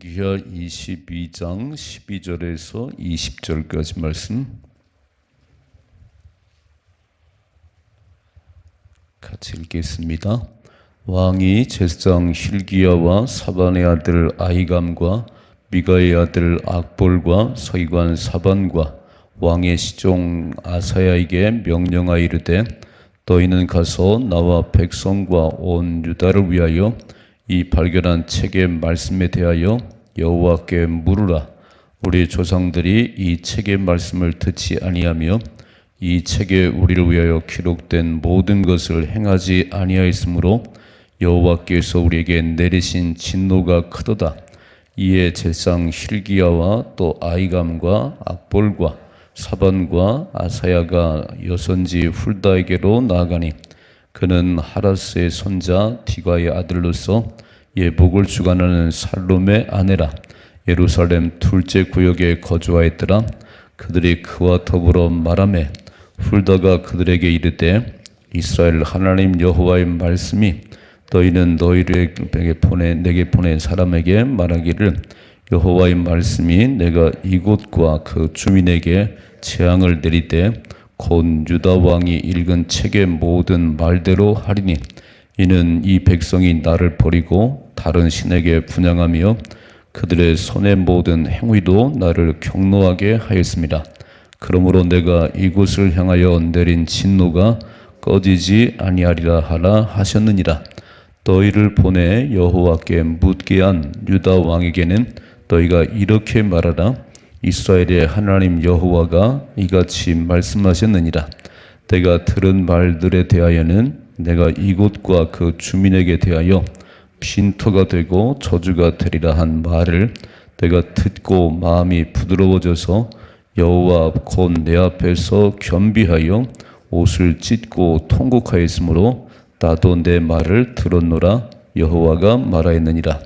용기하 22장 12절에서 20절까지 말씀 같이 읽겠습니다. 왕이 제사장 힐기야와 사반의 아들 아히감과 미가의 아들 악볼과 서기관 사반과 왕의 시종 아사야에게 명령하여 이르되 너희는 가서 나와 백성과 온 유다를 위하여 이 발견한 책의 말씀에 대하여 여호와께 물으라. 우리 조상들이 이 책의 말씀을 듣지 아니하며 이 책에 우리를 위하여 기록된 모든 것을 행하지 아니하였으므로 여호와께서 우리에게 내리신 진노가 크도다. 이에 제사장 힐기야와 또 아히감과 악볼과 사반과 아사야가 여선지 훌다에게로 나아가니 그는 하라스의 손자 디가의 아들로서 예복을 주관하는 살룸의 아내라. 예루살렘 둘째 구역에 거주하였더라. 그들이 그와 더불어 말하매 훌다가 그들에게 이르되 이스라엘 하나님 여호와의 말씀이 너희는 내게 보낸 사람에게 말하기를 여호와의 말씀이 내가 이곳과 그 주민에게 재앙을 내리되 곧 유다 왕이 읽은 책의 모든 말대로 하리니 이는 이 백성이 나를 버리고 다른 신에게 분향하며 그들의 손의 모든 행위도 나를 경노하게 하였습니다. 그러므로 내가 이곳을 향하여 내린 진노가 꺼지지 아니하리라 하라 하셨느니라. 너희를 보내 여호와께 묻게 한 유다 왕에게는 너희가 이렇게 말하라. 이스라엘의 하나님 여호와가 이같이 말씀하셨느니라. 내가 들은 말들에 대하여는 내가 이곳과 그 주민에게 대하여 빈토가 되고 저주가 되리라 한 말을 내가 듣고 마음이 부드러워져서 여호와 곧 내 앞에서 겸비하여 옷을 찢고 통곡하였으므로 나도 내 말을 들었노라. 여호와가 말하였느니라.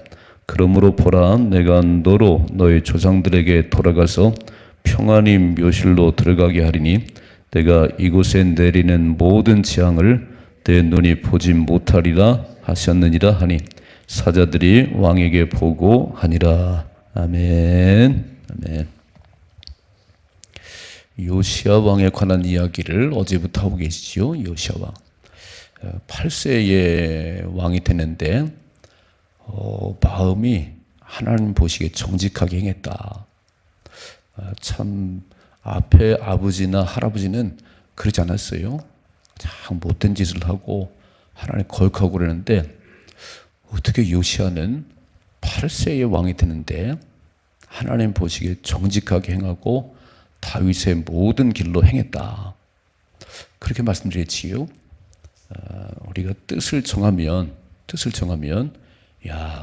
그러므로 보라, 내가 너로 너희 조상들에게 돌아가서 평안히 묘실로 들어가게 하리니 내가 이곳에 내리는 모든 재앙을 내 눈이 보지 못하리라 하셨느니라 하니 사자들이 왕에게 보고하니라. 아멘. 아멘. 요시야 왕에 관한 이야기를 어제부터 하고 계시지요. 요시야 왕 8세의 왕이 되는데 마음이 하나님 보시기에 정직하게 행했다. 참 앞에 아버지나 할아버지는 그러지 않았어요. 참 못된 짓을 하고 하나님 거역하고 그러는데 어떻게 요시야는 8세의 왕이 되는데 하나님 보시기에 정직하게 행하고 다윗의 모든 길로 행했다. 그렇게 말씀드렸지요. 우리가 뜻을 정하면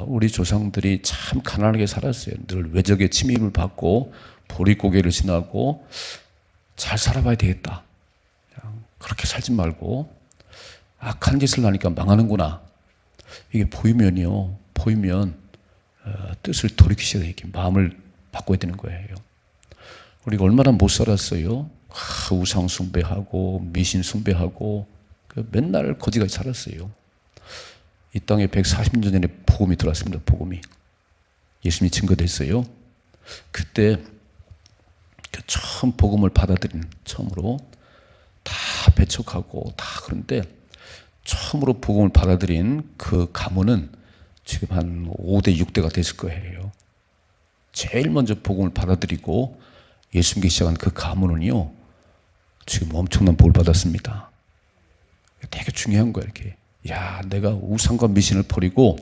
우리 조상들이 참 가난하게 살았어요. 늘 외적의 침입을 받고 보릿고개를 지나고 잘 살아봐야 되겠다. 그렇게 살지 말고 악한 짓을 하니까 망하는구나. 이게 보이면 뜻을 돌이키셔야 되게 마음을 바꿔야 되는 거예요. 우리가 얼마나 못 살았어요. 우상 숭배하고 미신 숭배하고 맨날 거지같이 살았어요. 이 땅에 140년 전에 복음이 들어왔습니다. 복음이. 예수님이 증거됐어요. 그때 처음 복음을 받아들인 처음으로 다 배척하고 다 그런데 처음으로 복음을 받아들인 그 가문은 지금 한 5대 6대가 됐을 거예요. 제일 먼저 복음을 받아들이고 예수 믿기 시작한 그 가문은요 지금 엄청난 복을 받았습니다. 되게 중요한 거야. 이렇게 내가 우상과 미신을 버리고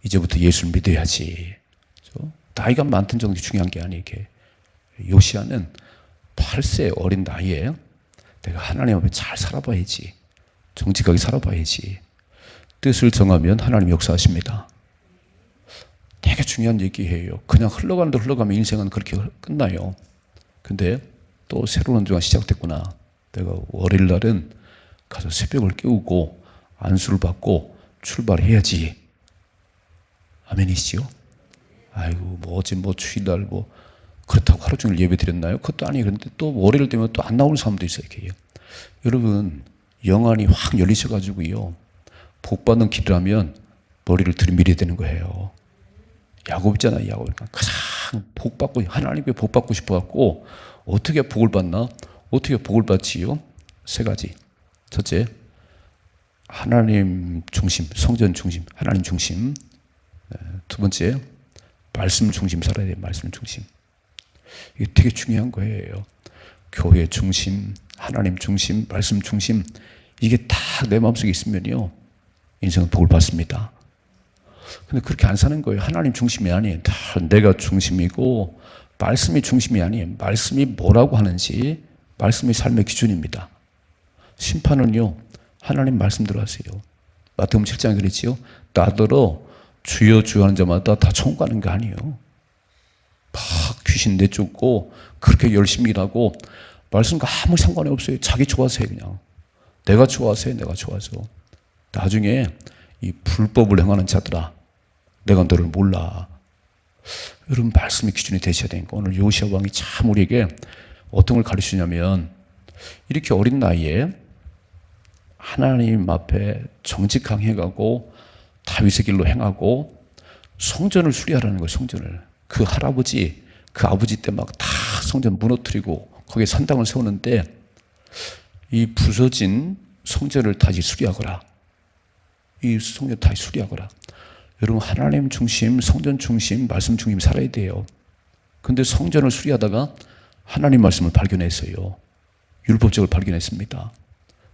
이제부터 예수를 믿어야지. 나이가 많든 적은 중요한 게 아니에요. 요시야는 8세 어린 나이에 내가 하나님 앞에 잘 살아봐야지. 정직하게 살아봐야지. 뜻을 정하면 하나님 역사하십니다. 되게 중요한 얘기예요. 그냥 흘러가는 대로 흘러가면 인생은 그렇게 끝나요. 근데 또 새로운 한 주가 시작됐구나. 내가 월요일 날은 가서 새벽을 깨우고 안수를 받고 출발해야지. 아멘이시죠? 아이고 어제 주일날 그렇다고 하루 종일 예배 드렸나요? 그것도 아니에요. 그런데 또 월요일 되면 또 안 나오는 사람도 있어요. 이렇게. 여러분 영안이 확 열리셔가지고요 복 받는 길을 하면 머리를 들이밀어야 되는 거예요. 야곱 있잖아요. 야곱. 가장 복받고, 하나님께 복받고 싶어갖고, 어떻게 복을 받나? 어떻게 복을 받지요? 세 가지. 첫째, 하나님 중심, 성전 중심, 하나님 중심. 두 번째, 말씀 중심 살아야 돼요. 말씀 중심. 이게 되게 중요한 거예요. 교회 중심, 하나님 중심, 말씀 중심. 이게 다 내 마음속에 있으면요, 인생은 복을 받습니다. 근데 그렇게 안 사는 거예요. 하나님 중심이 아니에요. 다 내가 중심이고, 말씀이 중심이 아니에요. 말씀이 뭐라고 하는지, 말씀이 삶의 기준입니다. 심판은요, 하나님 말씀대로 하세요. 마태복음 7장에 그랬지요. 나더러 주여 주여 하는 자마다 다 천국 가는 게 아니에요. 막 귀신 내쫓고 그렇게 열심히 일하고 말씀과 아무 상관이 없어요. 자기 좋아서 해 그냥. 내가 좋아서 해. 내가 좋아서. 나중에 이 불법을 행하는 자들아, 내가 너를 몰라. 여러분, 말씀이 기준이 되셔야 되니까 오늘 요시야 왕이 참 우리에게 어떤 걸 가르치냐면, 이렇게 어린 나이에 하나님 앞에 정직하게 해가고 다윗의 길로 행하고 성전을 수리하라는 거예요. 성전을. 그 할아버지, 그 아버지 때 막 다 성전 무너뜨리고 거기에 산당을 세우는데, 이 부서진 성전을 다시 수리하거라. 이 성전 다시 수리하거라. 여러분, 하나님 중심, 성전 중심, 말씀 중심 살아야 돼요. 근데 성전을 수리하다가 하나님 말씀을 발견했어요. 율법책을 발견했습니다.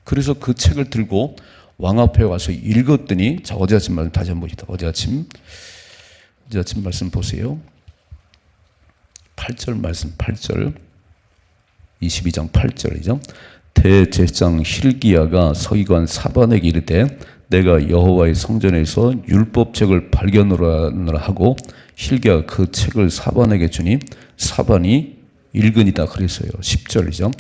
그래서 그 책을 들고 왕 앞에 와서 읽었더니, 자, 어제 아침 말씀 다시 한번 봅시다. 어제 아침 말씀 보세요. 8절 말씀, 8절. 22장 8절이죠. 대제사장 힐기야가 서기관 사반에게 이르되, 내가 여호와의 성전에서 율법책을 발견하노라 하고, 힐기야가 그 책을 사반에게 주니 사반이 읽으니라 그랬어요. 10절이죠.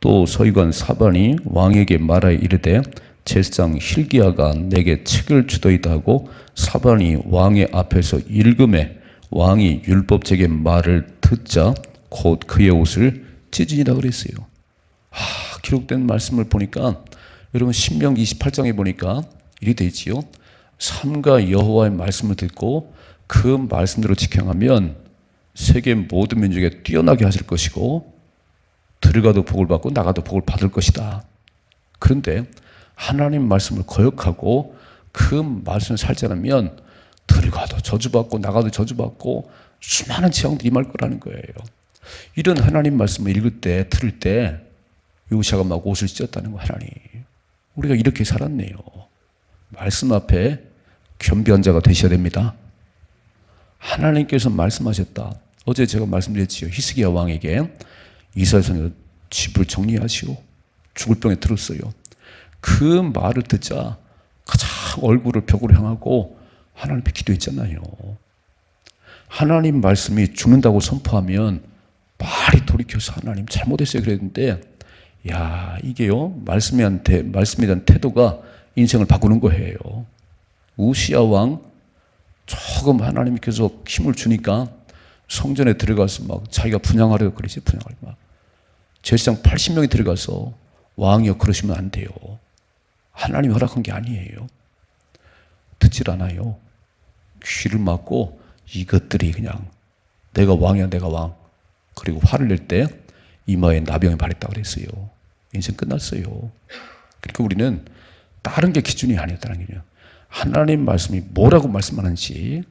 또 서기관 사반이 왕에게 말하여 이르되, 제사장 힐기야가 내게 책을 주더이다 하고 사반이 왕의 앞에서 읽음에 왕이 율법책의 말을 듣자 곧 그의 옷을 찢으니라 그랬어요. 기록된 말씀을 보니까, 여러분 신명기 28장에 보니까 이리 되어 있지요. 삼가 여호와의 말씀을 듣고 그 말씀대로 지켜가면 세계 모든 민족에 뛰어나게 하실 것이고, 들어가도 복을 받고 나가도 복을 받을 것이다. 그런데 하나님 말씀을 거역하고 그 말씀을 살지 않으면 들어가도 저주받고 나가도 저주받고 수많은 재앙들이 임할 거라는 거예요. 이런 하나님 말씀을 읽을 때, 들을 때 요시야가 막 옷을 찢었다는 거. 하나님, 우리가 이렇게 살았네요. 말씀 앞에 겸비한 자가 되셔야 됩니다. 하나님께서 말씀하셨다. 어제 제가 말씀드렸지요. 히스기야 왕에게 이스라엘 성의 집을 정리하시오. 죽을 병에 들었어요. 그 말을 듣자 가장 얼굴을 벽으로 향하고 하나님께 기도했잖아요. 하나님 말씀이 죽는다고 선포하면 빨리 돌이켜서 하나님 잘못했어요 그랬는데, 야, 이게요, 말씀에 대한 태도가 인생을 바꾸는 거예요. 우시야 왕 조금 하나님께서 힘을 주니까 성전에 들어가서 막 자기가 분향하려고 그러지. 분향하려고 막 제사장 80명이 들어가서 왕이여 그러시면 안 돼요. 하나님이 허락한 게 아니에요. 듣질 않아요. 귀를 막고 이것들이 그냥 내가 왕이야 내가 왕. 그리고 화를 낼 때 이마에 나병이 발했다고 그랬어요. 인생 끝났어요. 그러니까 우리는 다른 게 기준이 아니었다는 거예요. 하나님 말씀이 뭐라고 말씀하는지,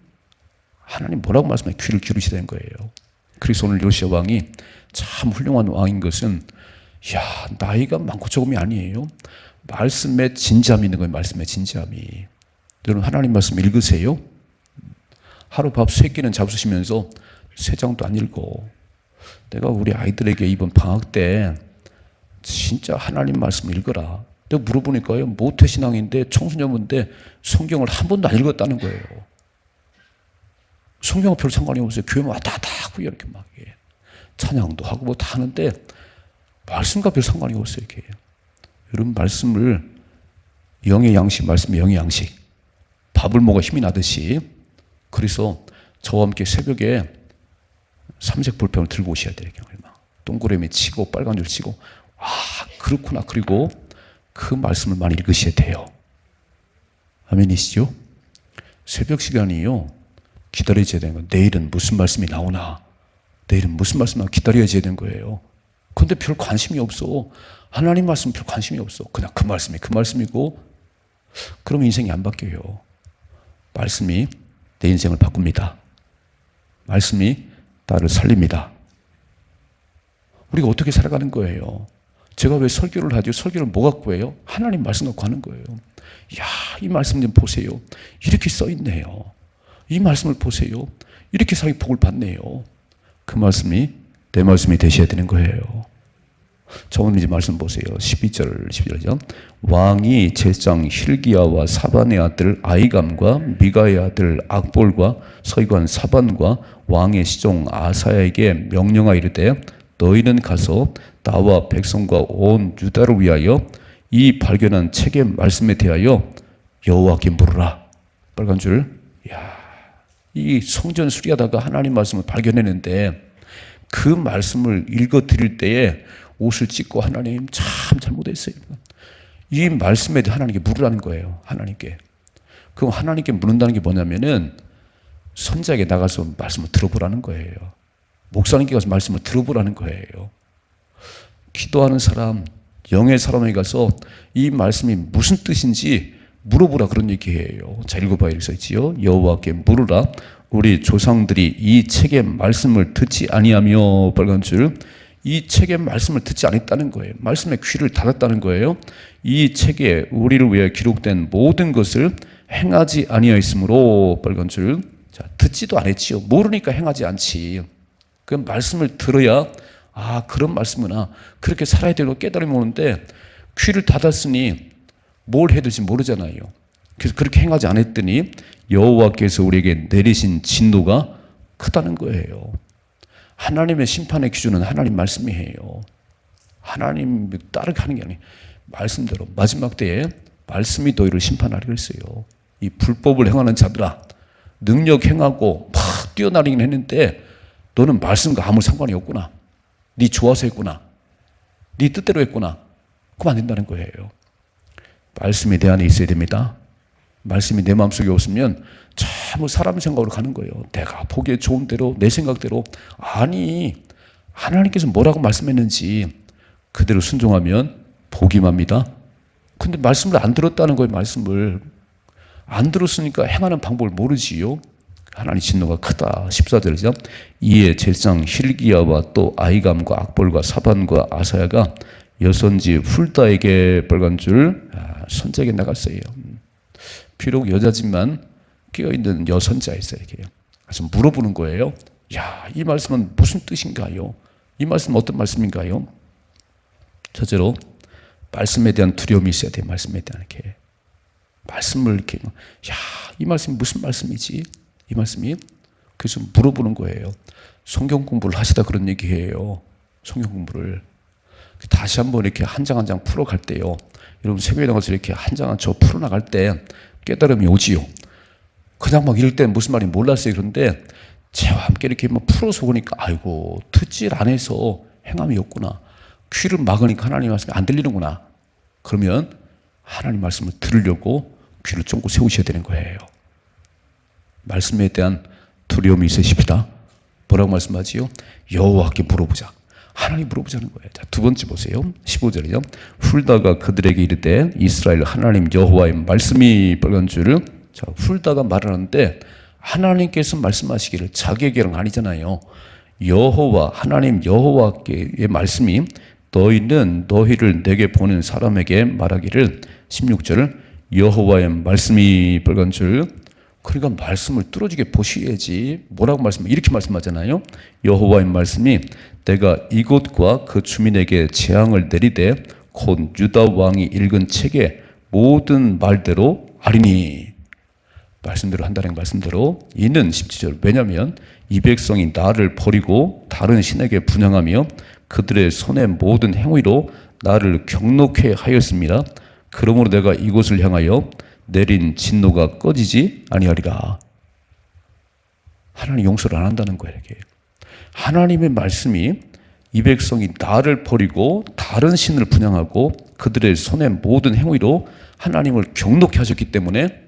하나님 뭐라고 말씀하는지 귀를 기울이셔야 되는 거예요. 그래서 오늘 요시야 왕이 참 훌륭한 왕인 것은, 야, 나이가 많고 조금이 아니에요. 말씀에 진지함이 있는 거예요. 말씀에 진지함이. 여러분, 하나님 말씀 읽으세요. 하루 밥 3끼는 잡수시면서 3장도 안 읽어. 내가 우리 아이들에게 이번 방학 때 진짜 하나님 말씀 읽어라. 내가 물어보니까요, 모태신앙인데 청소년인데 성경을 한 번도 안 읽었다는 거예요. 성경과 별 상관이 없어요. 교회 왔다 갔다 하고 이렇게 막 찬양도 하고 뭐 다 하는데 말씀과 별 상관이 없어요. 이렇게. 여러분, 말씀을 영의 양식, 말씀의 영의 양식. 밥을 먹어 힘이 나듯이. 그래서 저와 함께 새벽에 삼색 볼펜을 들고 오셔야 돼요. 동그라미 치고 빨간 줄 치고, 그렇구나. 그리고 그 말씀을 많이 읽으셔야 돼요. 아멘이시죠? 새벽 시간이요, 기다려줘야 되는 거예요. 내일은 무슨 말씀이 나오나, 내일은 무슨 말씀이 나오나 기다려줘야 되는 거예요. 근데 별 관심이 없어. 하나님 말씀 별 관심이 없어. 그냥 그 말씀이고, 그러면 인생이 안 바뀌어요. 말씀이 내 인생을 바꿉니다. 말씀이 나를 살립니다. 우리가 어떻게 살아가는 거예요? 제가 왜 설교를 하죠? 설교를 뭐 갖고 해요? 하나님 말씀 갖고 하는 거예요. 야, 이 말씀 좀 보세요. 이렇게 써 있네요. 이 말씀을 보세요. 이렇게 사람이 복을 받네요. 그 말씀이 내 말씀이 되셔야 되는 거예요. 저는 이제 말씀 보세요. 12절이죠. 왕이 제장 hil기야와 사반의 아들 아히감과 미가의 아들 악볼과 서기관 사반과 왕의 시종 아사야에게 명령하여 이르되 너희는 가서 나와 백성과 온 유다를 위하여 이 발견한 책의 말씀에 대하여 여호와께 물으라. 빨간 줄. 이 성전 수리하다가 하나님 말씀을 발견했는데 그 말씀을 읽어 드릴 때에 옷을 찢고 하나님 참 잘못했어요. 이 말씀에 대해 하나님께 물으라는 거예요. 하나님께. 그럼 하나님께 묻는다는 게 뭐냐면은 선지자에게 나가서 말씀을 들어보라는 거예요. 목사님께 가서 말씀을 들어보라는 거예요. 기도하는 사람, 영의 사람에게 가서 이 말씀이 무슨 뜻인지 물어보라 그런 얘기예요. 자, 읽어봐야 이렇게 써있지요. 여호와께 물으라. 우리 조상들이 이 책의 말씀을 듣지 아니하며 빨간 줄. 이 책의 말씀을 듣지 않았다는 거예요. 말씀에 귀를 닫았다는 거예요. 이 책에 우리를 위해 기록된 모든 것을 행하지 아니하였으므로 빨간 줄. 자, 듣지도 않았지요. 모르니까 행하지 않지. 그 말씀을 들어야 아, 그런 말씀이구나. 그렇게 살아야 되고 깨달음이 오는데 귀를 닫았으니 뭘 해야 될지 모르잖아요. 그래서 그렇게 행하지 않았더니 여호와께서 우리에게 내리신 진노가 크다는 거예요. 하나님의 심판의 기준은 하나님 말씀이에요. 하나님 따르게 하는 게 아니에요. 말씀대로 마지막 때에 말씀이 너희를 심판하리라 그랬어요. 이 불법을 행하는 자들아, 능력 행하고 막 뛰어나르긴 했는데 너는 말씀과 아무 상관이 없구나. 네 좋아서 했구나. 네 뜻대로 했구나. 그럼 안 된다는 거예요. 말씀이 내 안에 있어야 됩니다. 말씀이 내 마음속에 없으면 전부 사람 생각으로 가는 거예요. 내가 보기에 좋은 대로 내 생각대로. 아니, 하나님께서 뭐라고 말씀했는지 그대로 순종하면 복이 맙니다. 근데 말씀을 안 들었다는 거예요. 말씀을 안 들었으니까 행하는 방법을 모르지요. 하나님 진노가 크다. 14절이죠. 이에 제장 hil기야와 또 아히감과 악볼과 사반과 아사야가 여선지 훌다에게 빨간 줄 선지자에게 나갔어요. 비록 여자지만 끼어있는 여선자였어요. 그래서 물어보는 거예요. 야, 이 말씀은 무슨 뜻인가요? 이 말씀은 어떤 말씀인가요? 첫째로 말씀에 대한 두려움이 있어야 돼요. 말씀에 대한 이렇게 말씀을 이렇게 야, 이 말씀이 무슨 말씀이지? 이 말씀이 그래서 물어보는 거예요. 성경 공부를 하시다 그런 얘기해요. 성경 공부를 다시 한번 이렇게 한 장 한 장 풀어갈 때요. 여러분 새벽에 나가서 이렇게 한 장 한 장 풀어나갈 때 깨달음이 오지요. 그냥 막 읽을 때 무슨 말인지 몰랐어요. 그런데 저와 함께 이렇게 막 풀어서 보니까 아이고 듣질 않아서 행함이 없구나. 귀를 막으니까 하나님 말씀이 안 들리는구나. 그러면 하나님 말씀을 들으려고 귀를 쫑긋 세우셔야 되는 거예요. 말씀에 대한 두려움이 있으십니다. 뭐라고 말씀하지요? 여호와께 물어보자. 하나님 물어보자는 거예요. 자, 두 번째 보세요. 15절이죠. 훌다가 그들에게 이르되 이스라엘 하나님 여호와의 말씀이 빨간 줄을 자, 훌다가 말하는데 하나님께서 말씀하시기를 자기에게는 아니잖아요. 여호와 하나님 여호와께의 말씀이 너희는 너희를 내게 보낸 사람에게 말하기를 16절 여호와의 말씀이 빨간 줄 그러니까 말씀을 뚫어지게 보셔야지. 뭐라고 말씀해? 이렇게 말씀하잖아요. 여호와의 말씀이 내가 이곳과 그 주민에게 재앙을 내리되 곧 유다 왕이 읽은 책의 모든 말대로 하리니. 말씀대로 한다는 말씀대로 이는 17절 왜냐하면 이 백성이 나를 버리고 다른 신에게 분향하며 그들의 손의 모든 행위로 나를 경록해 하였습니다. 그러므로 내가 이곳을 향하여 내린 진노가 꺼지지 아니하리라. 하나님 용서를 안 한다는 거예요. 이게. 하나님의 말씀이 이 백성이 나를 버리고 다른 신을 분향하고 그들의 손의 모든 행위로 하나님을 경록해 하셨기 때문에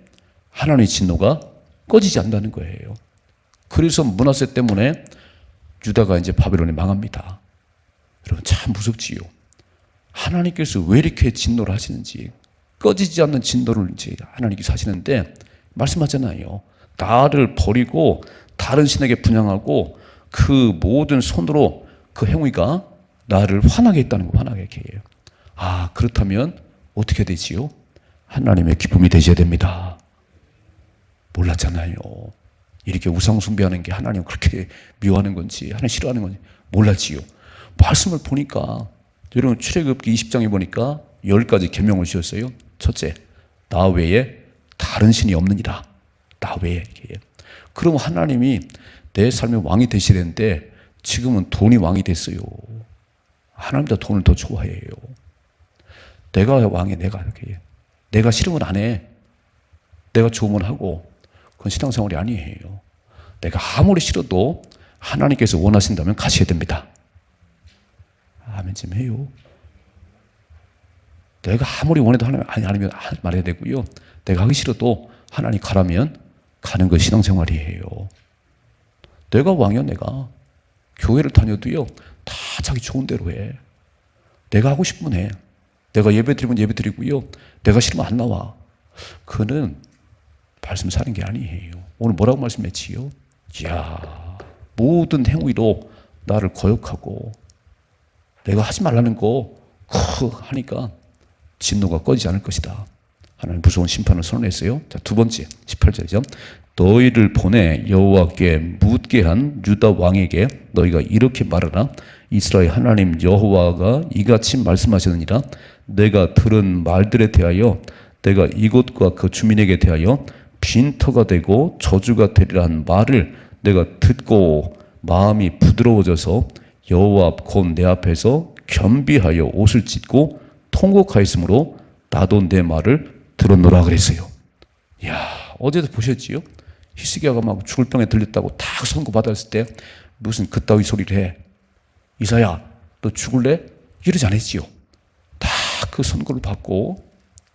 하나님의 진노가 꺼지지 않는다는 거예요. 그래서 므낫세 때문에 유다가 이제 바벨론에 망합니다. 여러분 참 무섭지요. 하나님께서 왜 이렇게 진노를 하시는지, 꺼지지 않는 진노를 이제 하나님께서 하시는데 말씀하잖아요. 나를 버리고 다른 신에게 분향하고 그 모든 손으로 그 행위가 나를 화나게 했다는 거, 화나게 해요. 아, 그렇다면 어떻게 되지요? 하나님의 기쁨이 되셔야 됩니다. 몰랐잖아요. 이렇게 우상 숭배하는 게 하나님 그렇게 미워하는 건지, 하나님 싫어하는 건지 몰랐지요. 말씀을 보니까, 여러분 출애굽기 20장에 보니까 10가지 계명을 주셨어요. 첫째, 나 외에 다른 신이 없느니라. 나 외에. 그럼 하나님이 내 삶의 왕이 되시는데 지금은 돈이 왕이 됐어요. 하나님보다 돈을 더 좋아해요. 내가 왕이야. 내가 싫으면 안 해. 내가 좋으면 하고. 그건 신앙생활이 아니에요. 내가 아무리 싫어도 하나님께서 원하신다면 가셔야 됩니다. 아멘 좀 해요. 내가 아무리 원해도 하나님 아니면 말해야 되고요. 내가 하기 싫어도 하나님 가라면 가는 것이 신앙생활이에요. 내가 왕이야. 내가 교회를 다녀도요 다 자기 좋은 대로 해. 내가 하고 싶으면 해. 내가 예배 드리면 예배 드리고요. 내가 싫으면 안 나와. 그는 말씀 사는 게 아니에요. 오늘 뭐라고 말씀했지요? 이야, 모든 행위로 나를 거역하고 내가 하지 말라는 거 하니까 진노가 꺼지지 않을 것이다. 하나님 무서운 심판을 선언했어요. 자, 두 번째 18절이죠. 너희를 보내 여호와께 묻게 한 유다 왕에게 너희가 이렇게 말하라. 이스라엘 하나님 여호와가 이같이 말씀하셨느니라. 내가 들은 말들에 대하여 내가 이곳과 그 주민에게 대하여 빈터가 되고 저주가 되리라 한 말을 내가 듣고 마음이 부드러워져서 여호와 앞 곧 내 앞에서 겸비하여 옷을 찢고 통곡하였으므로 나도 내 말을 들었노라 그랬어요. 야, 어제도 보셨지요? 히스기야가 막 죽을 병에 들렸다고 다 선고 받았을 때 무슨 그따위 소리를 해. 이사야, 너 죽을래? 이러지 않았지요. 다 그 선고를 받고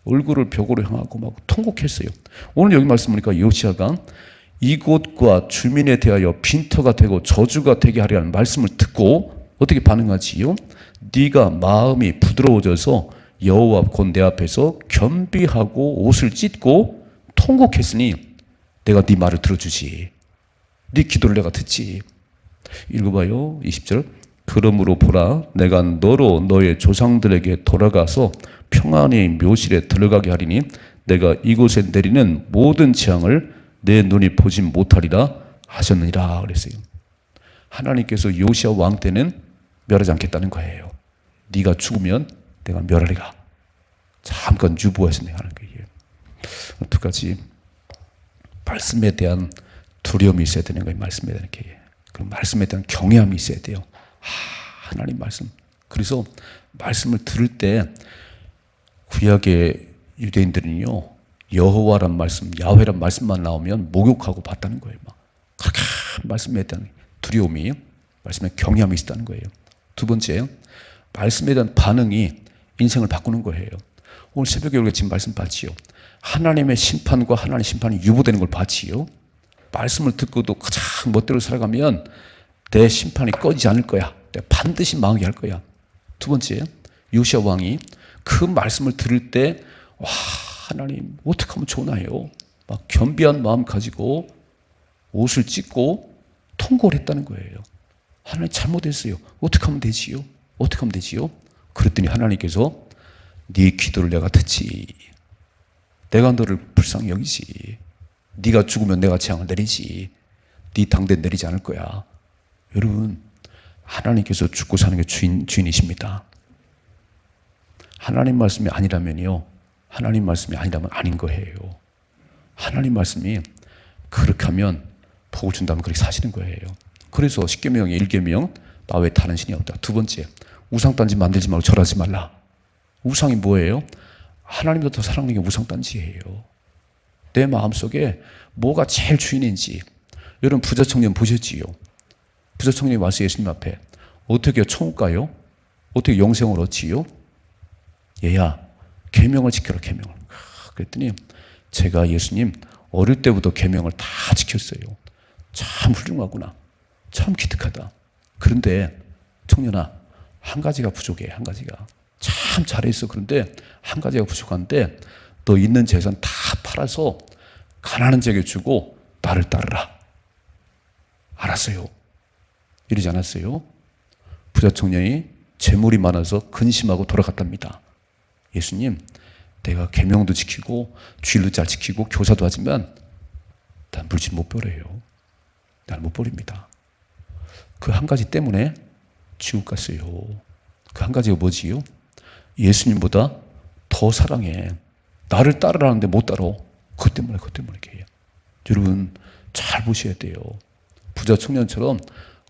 얼굴을 벽으로 향하고 막 통곡했어요. 오늘 여기 말씀 보니까 요시야가 이곳과 주민에 대하여 빈터가 되고 저주가 되게 하려는 말씀을 듣고 어떻게 반응하지요? 네가 마음이 부드러워져서 여호와 곧 내 앞에서 겸비하고 옷을 찢고 통곡했으니 내가 네 말을 들어주지. 네 기도를 내가 듣지. 읽어봐요. 20절. 그러므로 보라, 내가 너로 너의 조상들에게 돌아가서 평안히 묘실에 들어가게 하리니 내가 이곳에 내리는 모든 재앙을 내 눈이 보지 못하리라 하셨느니라 그랬어요. 하나님께서 요시야 왕 때는 멸하지 않겠다는 거예요. 네가 죽으면 내가 멸하리라. 잠깐 유보하시네 하는 거예요. 두 가지 말씀에 대한 두려움이 있어야 되는 거예요. 말씀에 대한 게. 그럼 말씀에 대한 경외함이 있어야 돼요. 하나님 말씀. 그래서 말씀을 들을 때 구약의 유대인들은요 여호와란 말씀, 야훼란 말씀만 나오면 목욕하고 봤다는 거예요. 막 그렇게 말씀에 대한 두려움이, 말씀에 경외함이 있다는 거예요. 두 번째, 말씀에 대한 반응이 인생을 바꾸는 거예요. 오늘 새벽에 우리가 지금 말씀 봤지요. 하나님의 심판과 하나님의 심판이 유보되는 걸 봤지요. 말씀을 듣고도 가장 멋대로 살아가면 내 심판이 꺼지지 않을 거야. 내가 반드시 망하게 할 거야. 두 번째, 요시야 왕이 그 말씀을 들을 때 와, 하나님 어떻게 하면 좋나요? 막 겸비한 마음 가지고 옷을 찢고 통곡을 했다는 거예요. 하나님 잘못했어요. 어떻게 하면 되지요? 어떻게 하면 되지요? 그랬더니 하나님께서 네 기도를 내가 듣지. 내가 너를 불쌍히 여기지. 네가 죽으면 내가 재앙을 내리지. 네 당대 내리지 않을 거야. 여러분, 하나님께서 죽고 사는 게 주인이십니다. 하나님 말씀이 아니라면요. 하나님 말씀이 아니라면 아닌 거예요. 하나님 말씀이 그렇게 하면 복을 준다면 그렇게 사시는 거예요. 그래서 10계명의 1계명 나 외에 다른 신이 없다. 두 번째, 우상단지 만들지 말고 절하지 말라. 우상이 뭐예요? 하나님보다 더 사랑하는 게 우상단지예요. 내 마음속에 뭐가 제일 주인인지. 여러분 부자 청년 보셨지요? 부자 청년이 와서 예수님 앞에 어떻게 천국 가요? 어떻게 영생을 얻지요? 얘야 계명을 지켜라. 계명을. 그랬더니 제가 예수님 어릴 때부터 계명을 다 지켰어요. 참 훌륭하구나. 참 기특하다. 그런데 청년아, 한 가지가 부족해. 한 가지가. 참 잘했어. 그런데 한 가지가 부족한데 너 있는 재산 다 팔아서 가난한 자에게 주고 나를 따르라. 알았어요. 이러지 않았어요? 부자 청년이 재물이 많아서 근심하고 돌아갔답니다. 예수님, 내가 계명도 지키고 주일도 잘 지키고 교사도 하지만 난 물질 못 버려요. 난 못 버립니다. 그 한 가지 때문에 지옥 갔어요. 그 한 가지가 뭐지요? 예수님보다 더 사랑해. 나를 따르라는데 못 따라. 그것 때문에 이렇게 해요. 여러분 잘 보셔야 돼요. 부자 청년처럼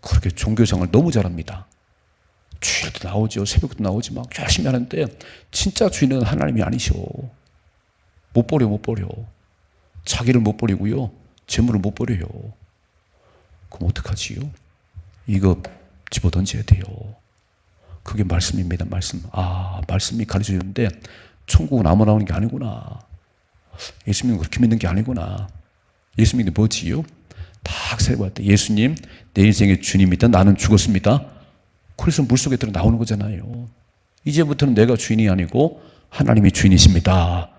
그렇게 종교생활 너무 잘합니다. 주일도 나오죠. 새벽도 나오지 막 열심히 하는데 진짜 주인은 하나님이 아니셔. 못 버려. 자기를 못 버리고요. 재물을 못 버려요. 그럼 어떡하지요? 이거 집어 던져야 돼요. 그게 말씀입니다. 말씀. 말씀이 가르쳐 주는데 천국은 아무나 오는 게 아니구나. 예수님은 그렇게 믿는 게 아니구나. 예수님이 뭐지요? 딱 세볼 때 예수님 내 인생의 주님이다. 나는 죽었습니다. 그래서 물속에 들어 나오는 거잖아요. 이제부터는 내가 주인이 아니고 하나님이 주인이십니다.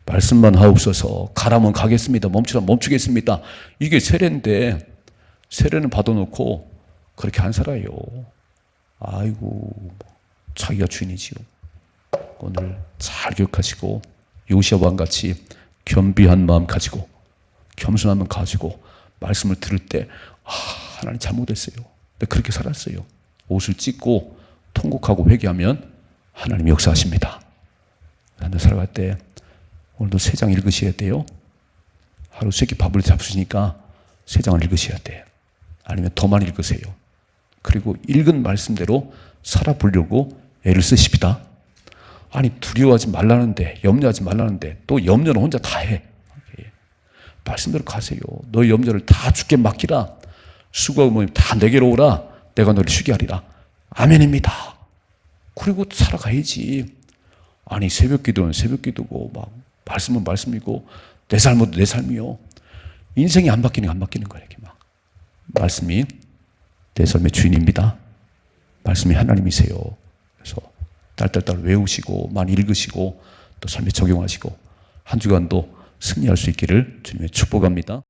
말씀만 하옵소서. 가라면 가겠습니다. 멈추라면 멈추겠습니다. 이게 세례인데 세례는 받아놓고 그렇게 안 살아요. 아이고 자기가 주인이지요. 오늘 잘 기억하시고 요시야 왕같이 겸비한 마음 가지고 겸손한 마음 가지고 말씀을 들을 때 하나님 잘못했어요. 근데 그렇게 살았어요. 옷을 찢고 통곡하고 회개하면 하나님 역사하십니다. 하나님 살아갈 때 오늘도 3장 읽으셔야 돼요. 하루 3끼 밥을 잡수시니까 3장을 읽으셔야 돼. 아니면 더 많이 읽으세요. 그리고 읽은 말씀대로 살아보려고 애를 쓰십니다. 아니 두려워하지 말라는데 염려하지 말라는데 또 염려는 혼자 다 해. 말씀대로 가세요. 너의 염려를 다 주께 맡기라. 수고하고 다 내게로 오라. 내가 너를 쉬게 하리라. 아멘입니다. 그리고 살아가야지. 아니 새벽 기도는 새벽 기도고 막 말씀은 말씀이고 내 삶은 내 삶이요. 인생이 안 바뀌는 거야. 이렇게 막 말씀이 내 삶의 주인입니다. 말씀이 하나님이세요. 그래서 딸딸딸 외우시고 많이 읽으시고 또 삶에 적용하시고 한 주간도 승리할 수 있기를 주님의 축복합니다.